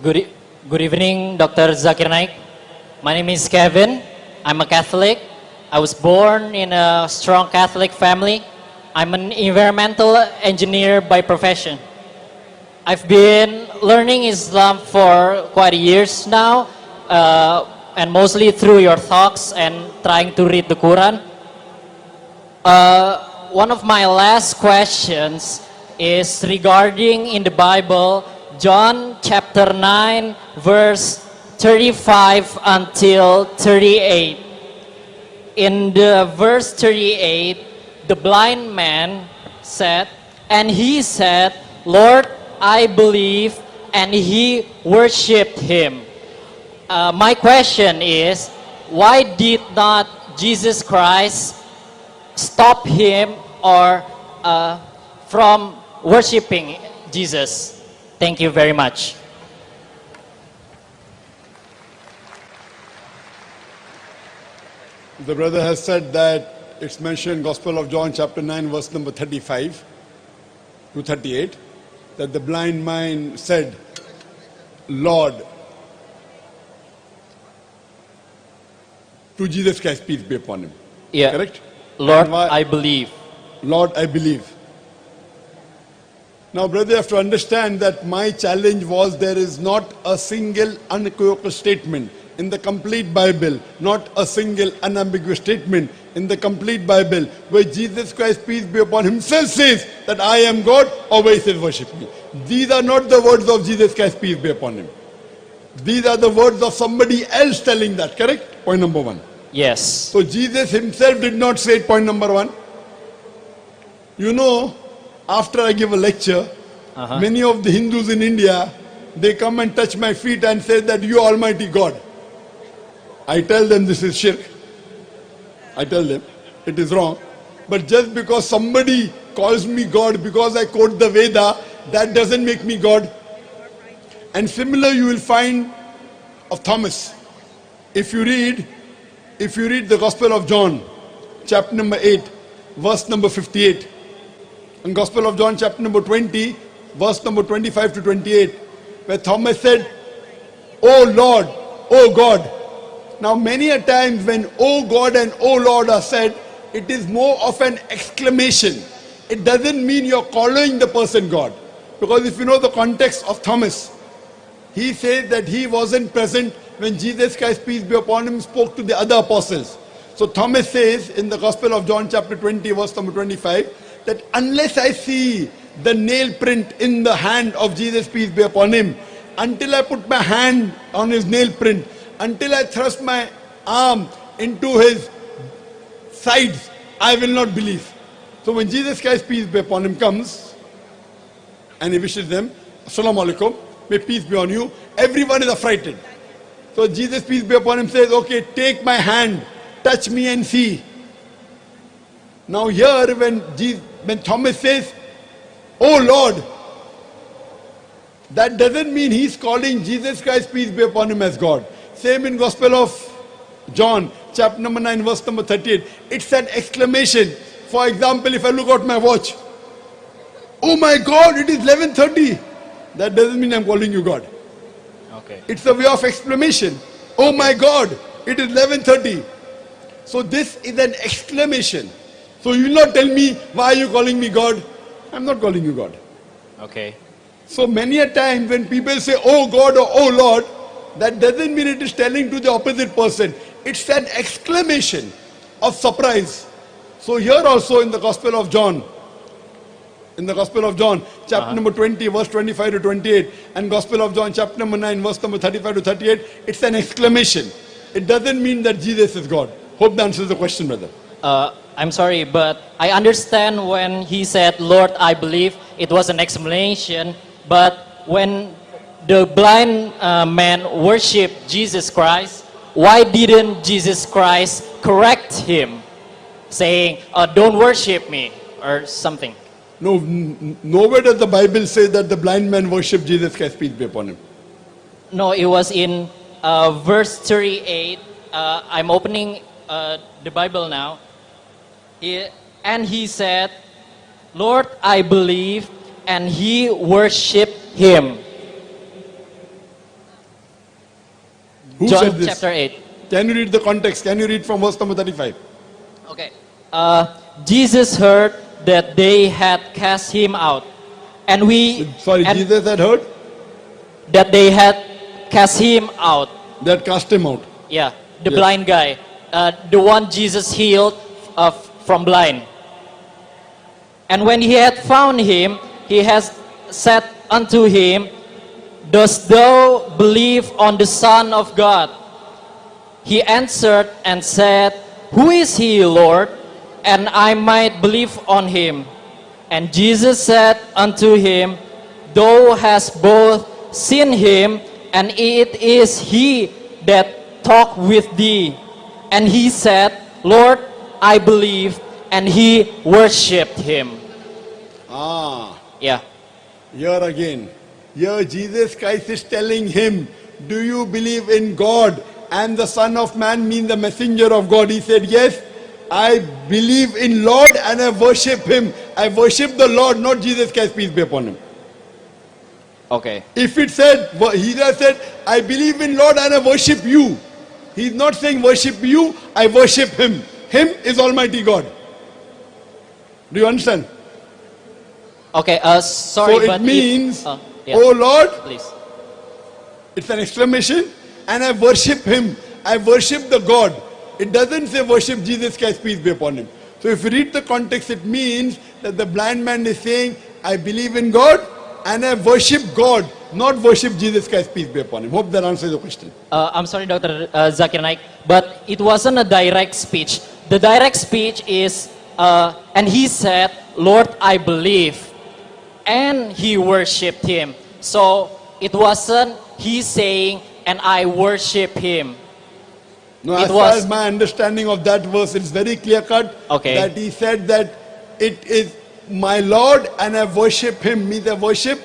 Good, good evening, Dr. Zakir Naik. My name is Kevin. I'm a Catholic. I was born in a strong Catholic family. I'm an environmental engineer by profession. I've been learning Islam for quite years now, and mostly through your talks and trying to read the Quran. One of my last questions is regarding in the Bible, John chapter 9, verse 35 until 38. In the verse 38, the blind man said, and he said, Lord, I believe, and he worshipped him. My question is, why did not Jesus Christ stop him or from worshiping Jesus? Thank you very much. The brother has said that it's mentioned Gospel of John chapter 9 verse number 35 to 38 that the blind man said, Lord, to Jesus Christ, peace be upon him. Yeah. Correct? Lord, And why- I believe. Lord, I believe. Now, brother, you have to understand that my challenge was there is not a single unequivocal statement in the complete Bible, not a single unambiguous statement in the complete Bible where Jesus Christ, peace be upon him, himself says that I am God or where he says worship me. These are not the words of Jesus Christ, peace be upon him. These are the words of somebody else telling that, correct? Point number one. Yes. So Jesus himself did not say it, point number one. You know, after I give a lecture, many of the Hindus in India, they come and touch my feet and say that you are Almighty God. I tell them this is shirk. I tell them it is wrong. But just because somebody calls me God because I quote the Veda, that doesn't make me God. And similar you will find of Thomas. If you read the Gospel of John, chapter number 8, verse number 58, and Gospel of John, chapter number 20, verse number 25 to 28, where Thomas said, Oh Lord, oh God. Now many a times when oh God and oh Lord are said, it is more of an exclamation. It doesn't mean you're calling the person God. Because if you know the context of Thomas, he says that he wasn't present when Jesus Christ, peace be upon him, spoke to the other apostles. So Thomas says in the Gospel of John chapter 20, verse number 25, that unless I see the nail print in the hand of Jesus, peace be upon him, until I put my hand on his nail print, until I thrust my arm into his sides, I will not believe. So when Jesus Christ, peace be upon him, comes and he wishes them, Assalamu alaikum, may peace be on you, everyone is affrighted. So Jesus, peace be upon him, says, okay, take my hand, touch me and see. Now here when Thomas says, oh Lord, that doesn't mean he's calling Jesus Christ, peace be upon him, as God. Same in Gospel of John, chapter number 9, verse number 38. It's an exclamation. For example, if I look at my watch, oh my God, it is 11:30. That doesn't mean I'm calling you God. Okay. It's a way of exclamation. Oh my God, it is 11:30. So this is an exclamation. So you will not tell me, why are you calling me God? I'm not calling you God. Okay. So many a time when people say, oh God or oh Lord, that doesn't mean it is telling to the opposite person. It's an exclamation of surprise. So here also in the Gospel of John, chapter number 20, verse 25 to 28, and Gospel of John, chapter number 9, verse number 35 to 38, it's an exclamation. It doesn't mean that Jesus is God. Hope that answers the question, brother. I'm sorry, but I understand when he said, Lord, I believe, it was an explanation. But when the blind man worshiped Jesus Christ, why didn't Jesus Christ correct him, saying, don't worship me, or something? No, nowhere does the Bible say that the blind man worshipped Jesus Christ, peace be upon him. No, it was in verse 38. I'm opening the Bible now. And he said, Lord, I believe, and he worshipped him. Who John said this? chapter 8. Can you read the context? Can you read from verse number 35? Okay. Jesus heard that they had cast him out, and Jesus had heard that they had cast him out. that cast him out. Yeah, the Yes. blind guy, the one Jesus healed from blind. And when he had found him, he has said unto him, Dost thou believe on the Son of God? He answered and said, Who is he, Lord? And I might believe on him. And Jesus said unto him, Thou hast both seen him, and it is he that talked with thee. And he said, Lord, I believe. And he worshipped him. Yeah. Here again. Here Jesus Christ is telling him, do you believe in God? And the Son of Man means the messenger of God. He said, yes, I believe in Lord and I worship him. I worship the Lord, not Jesus Christ, peace be upon him. Okay. If it said, he just said, I believe in Lord and I worship you. He's not saying worship you, I worship him. Him is Almighty God. Do you understand? Okay, sorry, So but it means, yeah, oh Lord, please. it's an exclamation, and I worship him. I worship the God. It doesn't say worship Jesus Christ, peace be upon him. So if you read the context, it means that the blind man is saying, I believe in God and I worship God, not worship Jesus Christ, peace be upon him. Hope that answers the question. I'm sorry, Dr. Zakir Naik, but it wasn't a direct speech. The direct speech is, and he said, Lord, I believe. And he worshipped him. So it wasn't he saying, and I worship him. No, It as far was- as my understanding of that verse, it's very clear cut Okay. that he said that it is my Lord and I worship him, means I worship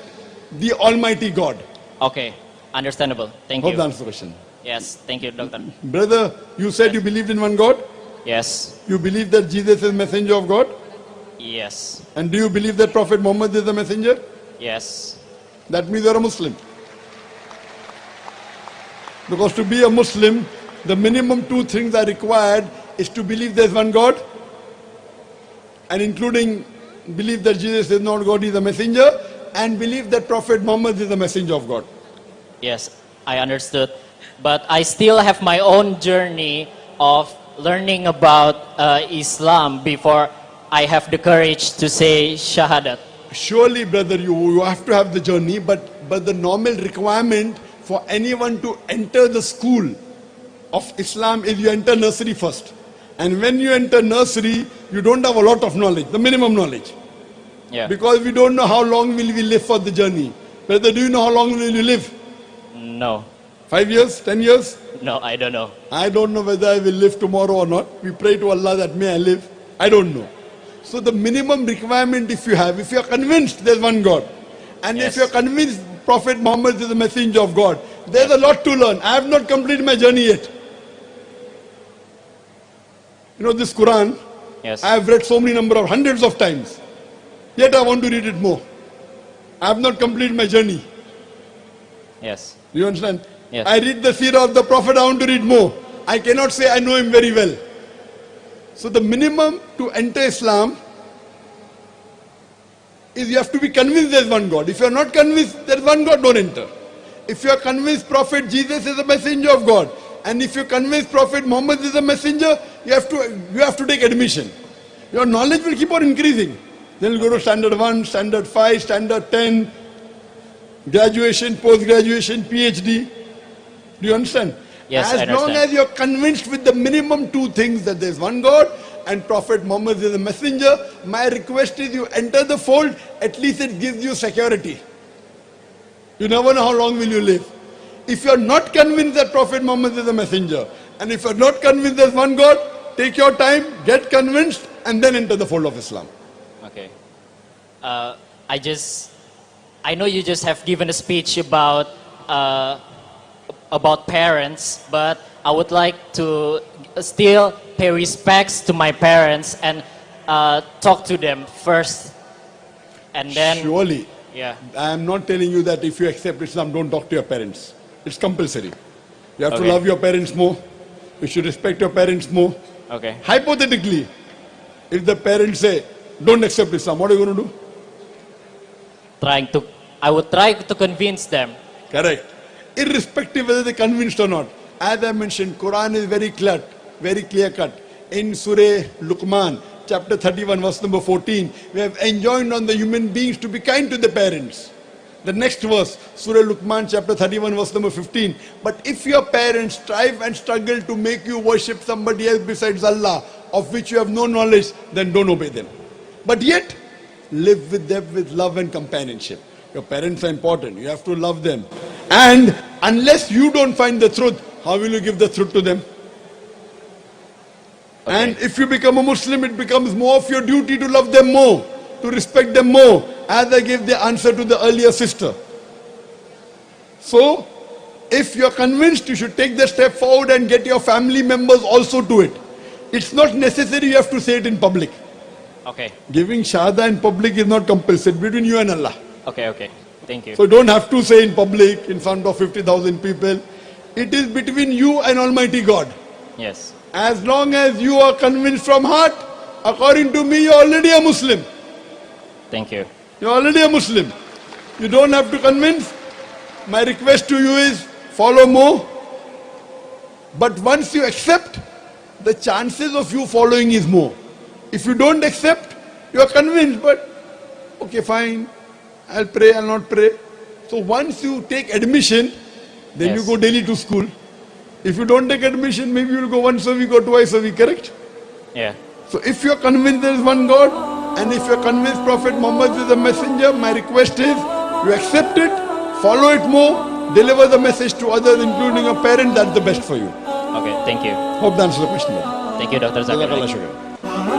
the Almighty God. Okay, understandable. Thank Hope you. that answers the question. Yes, thank you, Doctor. Brother, you said you believed in one God? Yes, You believe that Jesus is messenger of God? yes, And do you believe that Prophet Muhammad is the messenger? yes. That means you're a Muslim. Because to be a Muslim, the minimum two things are required is to believe there's one God, and including believe that Jesus is not God, he's a messenger, and believe that Prophet Muhammad is the messenger of God. Yes, I understood. But I still have my own journey of learning about Islam before I have the courage to say Shahadat. Surely, brother, you have to have the journey, but the normal requirement for anyone to enter the school of Islam is you enter nursery first. And when you enter nursery, you don't have a lot of knowledge, the minimum knowledge. Yeah. Because we don't know how long will we live for the journey. Brother, do you know how long will you live? No, 5 years? 10 years? no, I don't know. I don't know whether I will live tomorrow or not. We pray to Allah that may I live. I don't know. So the minimum requirement if you are convinced there's one God, and Yes. if you're convinced Prophet Muhammad is the messenger of God, there's a lot to learn. I have not completed my journey yet. You know this Quran, Yes. I have read so many number of hundreds of times. Yet I want to read it more. I have not completed my journey. Yes. Do you understand? Yes. I read the seerah of the Prophet, I want to read more. I cannot say I know him very well. So the minimum to enter Islam is you have to be convinced there's one God. If you are not convinced there's one God, don't enter. If you are convinced Prophet Jesus is a messenger of God, and if you're convinced Prophet Muhammad is a messenger, you have to take admission. Your knowledge will keep on increasing. Then you'll go to standard 1, standard 5, standard 10, graduation, post-graduation, PhD. Do you understand? Yes, I As long understand. as you're convinced with the minimum two things, that there's one God and Prophet Muhammad is a messenger, my request is you enter the fold, at least it gives you security. You never know how long will you live. If you're not convinced that Prophet Muhammad is a messenger, and if you're not convinced there's one God, take your time, get convinced, and then enter the fold of Islam. Okay. I know you just have given a speech about parents, but I would like to still pay respects to my parents and talk to them first, and then Surely, yeah. I am not telling you that if you accept Islam, don't talk to your parents. It's compulsory. You have to Okay. love your parents more. You should respect your parents more. Okay. Hypothetically, if the parents say, don't accept Islam, what are you going to do? I would try to convince them. Correct. Irrespective whether they're convinced or not. As I mentioned, Quran is very clear cut. In Surah Luqman, chapter 31, verse number 14, we have enjoined on the human beings to be kind to the parents. The next verse, Surah Luqman, chapter 31, verse number 15. But if your parents strive and struggle to make you worship somebody else besides Allah, of which you have no knowledge, then don't obey them. But yet, live with them with love and companionship. Your parents are important. You have to love them. And unless you don't find the truth, how will you give the truth to them? Okay. And if you become a Muslim, it becomes more of your duty to love them more, to respect them more, as I gave the answer to the earlier sister. So, if you're convinced, you should take the step forward and get your family members also to it. It's not necessary you have to say it in public. Okay. Giving shahada in public is not compulsory, between you and Allah. Okay. Okay. Thank you. So don't have to say in public, in front of 50,000 people. It is between you and Almighty God. Yes. As long as you are convinced from heart, according to me, you're already a Muslim. Thank you. You're already a Muslim. You don't have to convince. My request to you is follow more. But once you accept, the chances of you following is more. If you don't accept, you are convinced, but okay, fine, I'll pray, I'll not pray. So once you take admission, then you Yes. go daily to school. If you don't take admission, maybe you'll go once a week or twice a week, correct? Yeah. So if you're convinced there is one God, and if you're convinced Prophet Muhammad is a messenger, my request is you accept it, follow it more, deliver the message to others, including your parents, that's the best for you. Okay. Thank you. Hope that answers the question. Thank you, Dr. Zakir Jazakallah Naik. shukran.